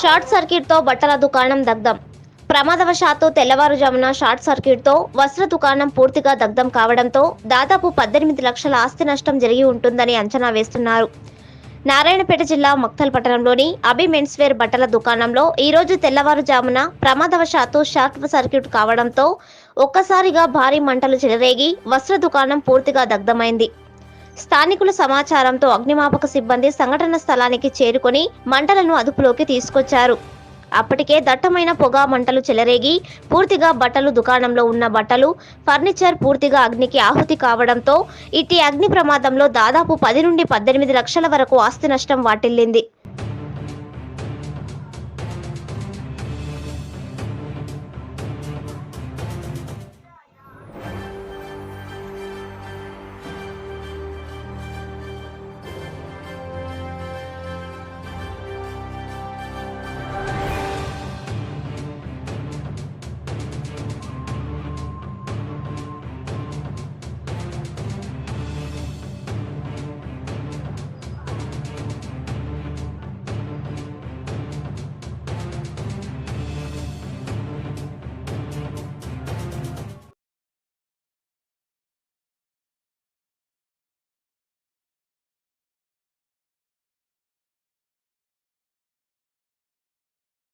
Short సర్క్యూట్తో బట్టల దుకాణం దగ్ధం. ప్రమాదవశాత్తు తెల్లవారుజామున షార్ట్ సర్క్యూట్తో వస్త్ర దుకాణం పూర్తిగా దగ్ధం కావడంతో దాదాపు 18 లక్షల ఆస్తి నష్టం జరిగి ఉంటుందని అంచనా వేస్తున్నారు. నారాయణపేట జిల్లా మక్తల్ పట్టణంలోని అభి మెన్స్వేర్ బట్టల దుకాణంలో ఈరోజు తెల్లవారుజామున ప్రమాదవశాత్తు షార్ట్ సర్క్యూట్ కావడంతో ఒక్కసారిగా భారీ మంటలు చెలరేగి వస్త్ర దుకాణం పూర్తిగా దగ్ధమైంది. స్థానికుల సమాచారంతో అగ్నిమాపక సిబ్బంది సంఘటన స్థలానికి చేరుకొని మంటలను అదుపులోకి తీసుకొచ్చారు. అప్పటికే దట్టమైన పొగ మంటలు చెలరేగి పూర్తిగా బట్టలు దుకాణంలో ఉన్న బట్టలు, ఫర్నిచర్ పూర్తిగా అగ్నికి ఆహుతి కావడంతో ఇట్టి అగ్ని ప్రమాదంలో దాదాపు 10 నుండి 18 లక్షల వరకు ఆస్తి నష్టం వాటిల్లింది.